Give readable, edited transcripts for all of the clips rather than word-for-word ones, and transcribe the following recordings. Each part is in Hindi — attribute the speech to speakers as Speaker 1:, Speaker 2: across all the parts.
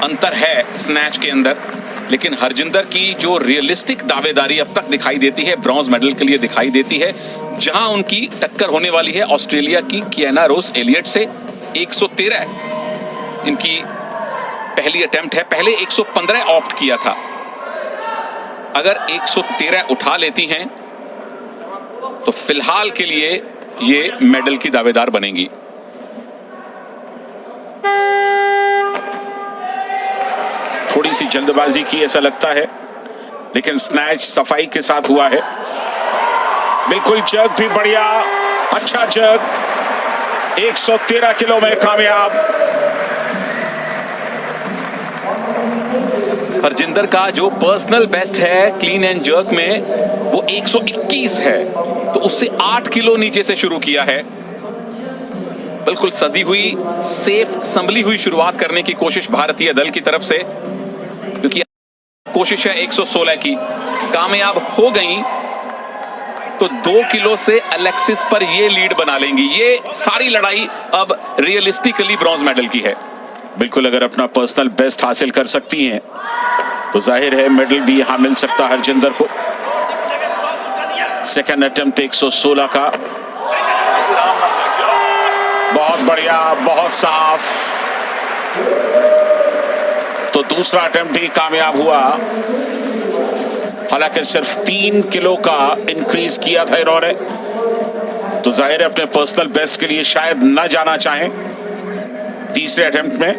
Speaker 1: अंतर है स्नैच के अंदर, लेकिन हरजिंदर की जो रियलिस्टिक दावेदारी अब तक दिखाई देती है ब्रॉन्ज मेडल के लिए दिखाई देती है, जहां उनकी टक्कर होने वाली है ऑस्ट्रेलिया की कियाना रोज एलियट से। 113 इनकी पहली अटेम्प्ट है, पहले 115 ऑप्ट किया था। अगर 113 उठा लेती हैं तो फिलहाल के लिए ये मेडल की दावेदार बनेंगी।
Speaker 2: थोड़ी सी जल्दबाजी की ऐसा लगता है, लेकिन स्नैच सफाई के साथ हुआ है। बिल्कुल जग भी बढ़िया, अच्छा जग, 113 किलो में कामयाब।
Speaker 1: हरजिंदर का जो पर्सनल बेस्ट है क्लीन एंड जर्क में वो 121 है, तो उससे 8 किलो नीचे से शुरू किया है। बिल्कुल सदी हुई, सेफ संभली हुई शुरुआत करने की कोशिश भारतीय दल की तरफ से, क्योंकि कोशिश है 116 की, कामयाब हो गई तो 2 किलो से अलेक्सिस पर ये लीड बना लेंगी। ये सारी लड़ाई अब रियलिस्टिकली ब्रॉन्ज मेडल की है।
Speaker 2: बिल्कुल, अगर अपना पर्सनल बेस्ट हासिल कर सकती हैं तो जाहिर है मेडल भी यहां मिल सकता है हरजिंदर को। सेकंड अटेम्प्ट 116 का, बहुत बढ़िया, बहुत साफ। तो दूसरा अटेम्प्ट भी कामयाब हुआ, हालांकि सिर्फ 3 किलो का इंक्रीज किया था इन्होंने, तो जाहिर है अपने पर्सनल बेस्ट के लिए शायद न जाना चाहें तीसरे अटेम्प्ट में।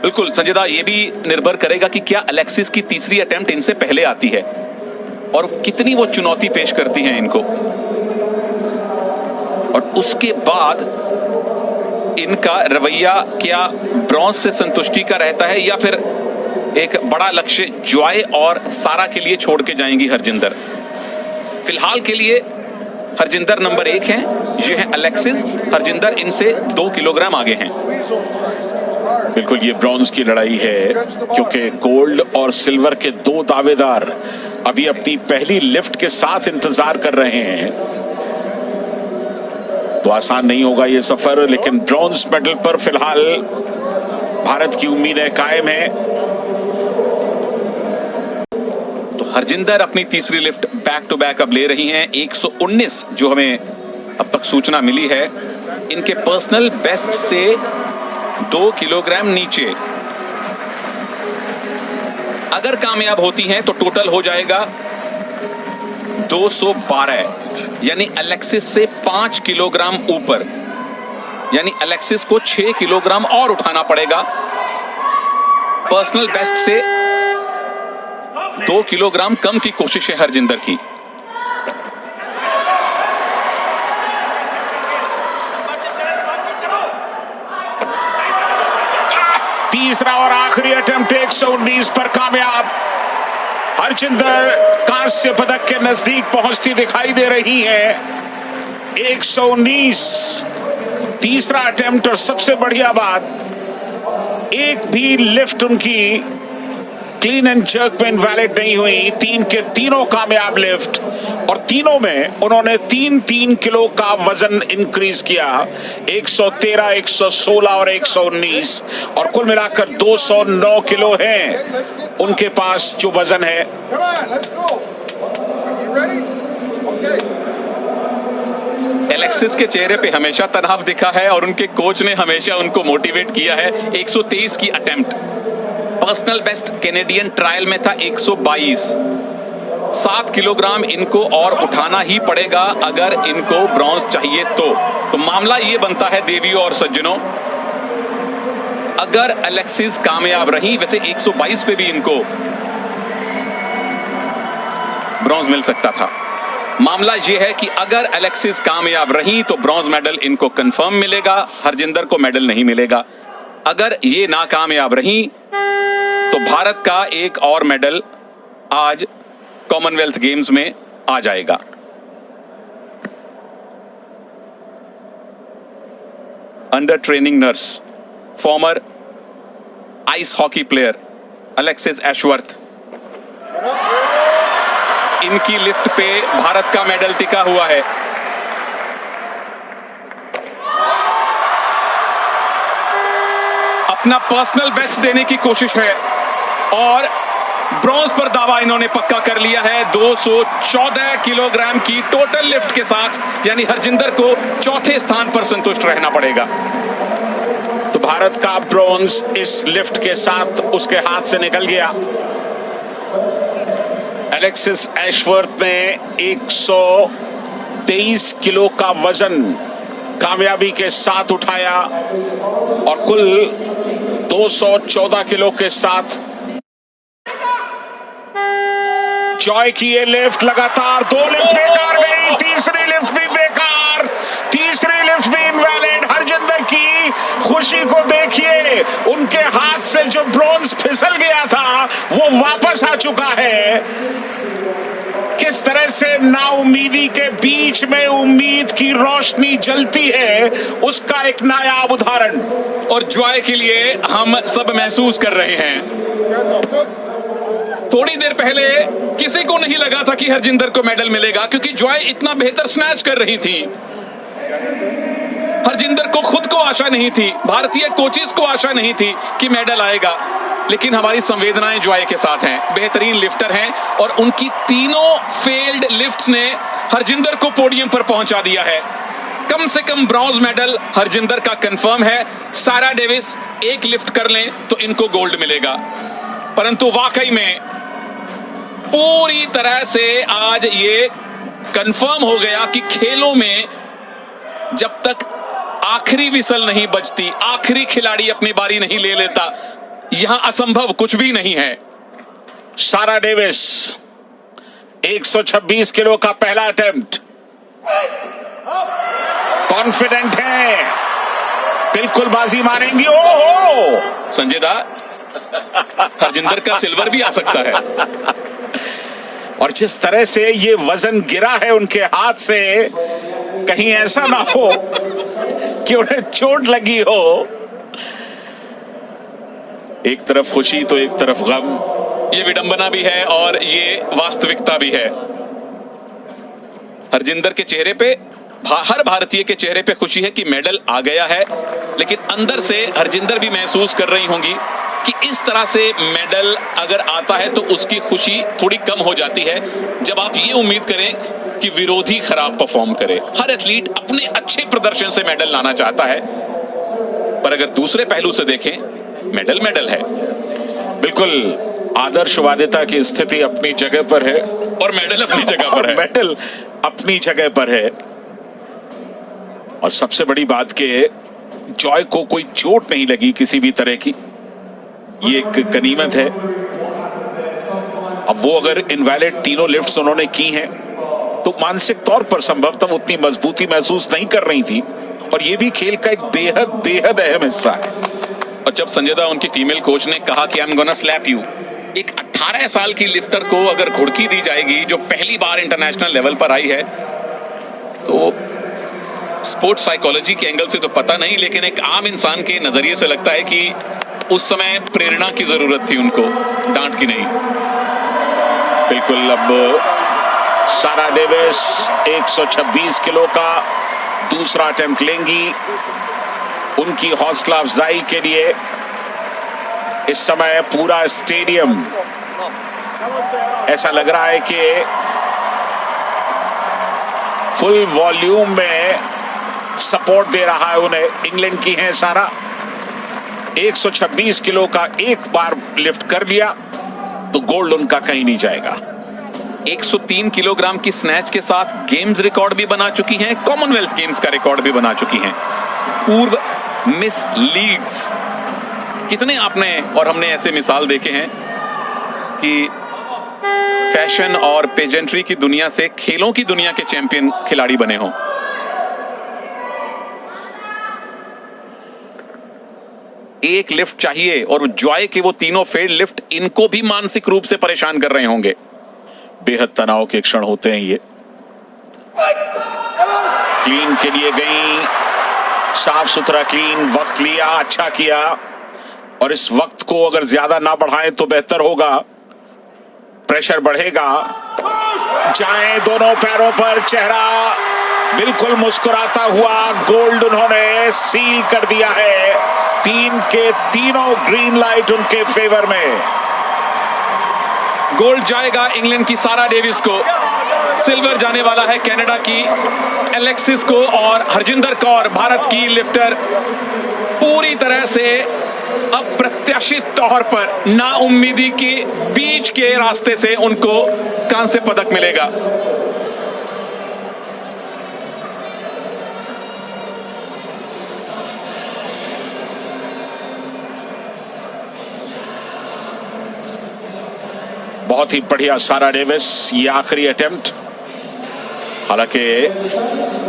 Speaker 1: बिल्कुल संजयदा, ये भी निर्भर करेगा कि क्या अलेक्सिस की तीसरी अटेम्प्ट इनसे पहले आती है और कितनी वो चुनौती पेश करती हैं इनको, और उसके बाद इनका रवैया क्या ब्रॉन्ज से संतुष्टि का रहता है या फिर एक बड़ा लक्ष्य जॉय और सारा के लिए छोड़ के जाएंगी हरजिंदर। फिलहाल के लिए हरजिंदर नंबर 1 हैं, ये है अलेक्सिस। हरजिंदर इनसे 2 किलोग्राम आगे हैं।
Speaker 2: बिल्कुल, ये ब्रॉन्ज की लड़ाई है, क्योंकि गोल्ड और सिल्वर के 2 दावेदार अभी अपनी पहली लिफ्ट के साथ इंतजार कर रहे हैं। तो आसान नहीं होगा ये सफर, लेकिन ब्रॉन्ज मेडल पर फिलहाल भारत की उम्मीदें कायम है।
Speaker 1: तो हरजिंदर अपनी तीसरी लिफ्ट बैक टू बैक अब ले रही हैं। 119 जो हमें अब तक सूचना मिली है, इनके पर्सनल बेस्ट से 2 किलोग्राम नीचे। अगर कामयाब होती हैं तो टोटल हो जाएगा 212, यानी अलेक्सिस से 5 किलोग्राम ऊपर, यानी अलेक्सिस को 6 किलोग्राम और उठाना पड़ेगा। पर्सनल बेस्ट से 2 किलोग्राम कम की कोशिश है हरजिंदर की।
Speaker 2: तीसरा और आखिरी अटेम्प्ट 119 पर कामयाब। हरजिंदर कांस्य पदक के नजदीक पहुंचती दिखाई दे रही है। 119 तीसरा अटेम्प्ट, और सबसे बढ़िया बात, एक भी लिफ्ट उनकी क्लीन एंड जर्क में इनवैलिड नहीं हुई। 3 के तीनों कामयाब लिफ्ट, और तीनों में उन्होंने 3-3 किलो का वजन इंक्रीज किया। 113, 116 और 119, और कुल मिलाकर 209 किलो है उनके पास जो वजन है।
Speaker 1: एलेक्सिस के चेहरे पे हमेशा तनाव दिखा है और उनके कोच ने हमेशा उनको मोटिवेट किया है। 123 की attempt, personal best Canadian trial में था 122। 7 किलोग्राम इनको और उठाना ही पड़ेगा अगर इनको ब्रॉन्ज चाहिए तो मामला ये बनता है देवियों और सज्जनों, अगर अलेक्सिस कामयाब रही, वैसे 122 पे भी इनको ब्रॉन्ज मिल सकता था। मामला यह है कि अगर अलेक्सिस कामयाब रही तो ब्रॉन्ज मेडल इनको कंफर्म मिलेगा, हरजिंदर को मेडल नहीं मिलेगा। अगर ये नाकामयाब रही तो भारत का एक और मेडल आज कॉमनवेल्थ गेम्स में आ जाएगा। Under training nurse, farmer ice hockey player Alexis Ashworth, इनकी लिफ्ट पे भारत का मेडल टिका हुआ है। अपना पर्सनल बेस्ट देने की कोशिश है और ब्रॉन्ज पर दावा इन्होंने पक्का कर लिया है 214 किलोग्राम की टोटल लिफ्ट के साथ, यानी हरजिंदर को चौथे स्थान पर संतुष्ट रहना पड़ेगा।
Speaker 2: तो भारत का ब्रॉन्ज इस लिफ्ट के साथ उसके हाथ से निकल गया। एलेक्सिस एशवर्थ ने 123 किलो का वजन कामयाबी के साथ उठाया और कुल 214 किलो के साथ जॉय की ये लिफ्ट लगातार 2 लिफ्ट बेकार गई, तीसरी लिफ्ट भी बेकार, तीसरी लिफ्ट भी इनवैलिड। हरजिंदर की खुशी को देखिए, उनके हाथ से जो ब्रॉन्ज फिसल गया था वो वापस आ चुका है। किस तरह से नाउमीदी के बीच में उम्मीद की रोशनी जलती है, उसका एक नायाब उदाहरण।
Speaker 1: और जॉय के लिए हम सब महसूस कर रहे हैं। थोड़ी देर पहले किसी को नहीं लगा था कि हरजिंदर को मेडल मिलेगा, क्योंकि जॉय इतना बेहतर स्नैच कर रही थी। हरजिंदर को खुद को आशा नहीं थी, भारतीय कोचेस को आशा नहीं थी कि मेडल आएगा, लेकिन हमारी संवेदनाएं जॉय के साथ हैं। बेहतरीन लिफ्टर हैं और उनकी तीनों फेल्ड लिफ्ट्स ने हरजिंदर को पोडियम पर पहुंचा दिया है। कम से कम ब्रॉन्ज मेडल हरजिंदर का कंफर्म है। सारा डेविस एक लिफ्ट कर लें तो इनको गोल्ड मिलेगा, परंतु वाकई में पूरी तरह से आज ये कंफर्म हो गया कि खेलों में जब तक आखिरी विसल नहीं बजती, आखिरी खिलाड़ी अपनी बारी नहीं ले लेता, यहां असंभव कुछ भी नहीं है।
Speaker 2: सारा डेविस 126 किलो का पहला अटेम्प्ट, कॉन्फिडेंट है, बिल्कुल बाजी मारेंगी। ओहो
Speaker 1: संजय दा, हरजिंदर का सिल्वर भी आ सकता है।
Speaker 2: और जिस तरह से ये वजन गिरा है उनके हाथ से, कहीं ऐसा ना हो कि उन्हें चोट लगी हो। एक तरफ खुशी तो एक तरफ गम।
Speaker 1: ये विडंबना भी है और ये वास्तविकता भी है। हरजिंदर के चेहरे पे, हर भारतीय के चेहरे पे खुशी है कि मेडल आ गया है, लेकिन अंदर से हरजिंदर भी महसूस कर रही होंगी कि इस तरह से मेडल अगर आता है तो उसकी खुशी थोड़ी कम हो जाती है जब आप ये उम्मीद करें कि विरोधी खराब परफॉर्म करे। हर एथलीट अपने अच्छे प्रदर्शन से मेडल लाना चाहता है, पर अगर दूसरे पहलू से देखें, मेडल मेडल है।
Speaker 2: बिल्कुल, आदर्शवादिता की स्थिति अपनी जगह पर है
Speaker 1: और मेडल अपनी जगह पर है।
Speaker 2: मेडल अपनी जगह पर है। और सबसे बड़ी बात कि जॉय को कोई चोट नहीं लगी किसी भी तरह की, ये एक गनीमत है। अब वो अगर इनवैलिड तीनों लिफ्ट्स उन्होंने की हैं तो मानसिक तौर पर संभवतः उतनी मजबूती महसूस नहीं कर रही थी, और ये भी खेल का एक बेहद बेहद अहम हिस्सा है।
Speaker 1: और जब संजय दा, उनकी फीमेल कोच ने कहा कि I am gonna slap you, एक 18 साल की लिफ्टर को अगर घुड़की दी जाएगी जो पहली बार इंटरनेशनल लेवल पर आई है, तो स्पोर्ट्स साइकोलॉजी के एंगल से तो पता नहीं, लेकिन एक आम इंसान के नजरिए से लगता है कि उस समय प्रेरणा की जरूरत थी उनको, डांट की नहीं।
Speaker 2: बिल्कुल। अब सारा डेविस 126 किलो का दूसरा अटेम्प्ट लेंगी। उनकी हौसला अफजाई के लिए इस समय पूरा स्टेडियम ऐसा लग रहा है कि फुल वॉल्यूम में सपोर्ट दे रहा है उन्हें। इंग्लैंड की हैं सारा, 126 किलो का एक बार लिफ्ट कर लिया तो गोल्ड उनका कहीं नहीं जाएगा।
Speaker 1: 103 किलोग्राम की स्नैच के साथ गेम्स रिकॉर्ड भी बना चुकी हैं, कॉमनवेल्थ गेम्स का रिकॉर्ड भी बना चुकी हैं। पूर्व मिस लीड्स, कितने आपने और हमने ऐसे मिसाल देखे हैं कि फैशन और पेजेंट्री की दुनिया से खेलों की दुनिया के चैंपियन खिलाड़ी बने हों। एक लिफ्ट चाहिए और जॉय के वो तीनों फेल्ड लिफ्ट इनको भी मानसिक रूप से परेशान कर रहे होंगे।
Speaker 2: बेहद तनाव के क्षण होते हैं ये। क्लीन के लिए गई, साफ सुथरा क्लीन, वक्त लिया, अच्छा किया, और इस वक्त को अगर ज्यादा ना बढ़ाएं तो बेहतर होगा, प्रेशर बढ़ेगा। जाएं दोनों पैरों पर, चेहरा बिल्कुल मुस्कुराता हुआ गोल्ड उन्होंने सील कर दिया है। 3 के तीनों ग्रीन लाइट उनके फेवर में।
Speaker 1: गोल्ड जाएगा इंग्लैंड की सारा डेविस को, सिल्वर जाने वाला है कनाडा की एलेक्सिस को, और हरजिंदर कौर भारत की लिफ्टर पूरी तरह से अप्रत्याशित तौर पर नाउम्मीदी के बीच के रास्ते से उनको कांस्य पदक मिलेगा।
Speaker 2: बहुत ही बढ़िया सारा डेविस, ये आखिरी अटेम्प्ट। हालांकि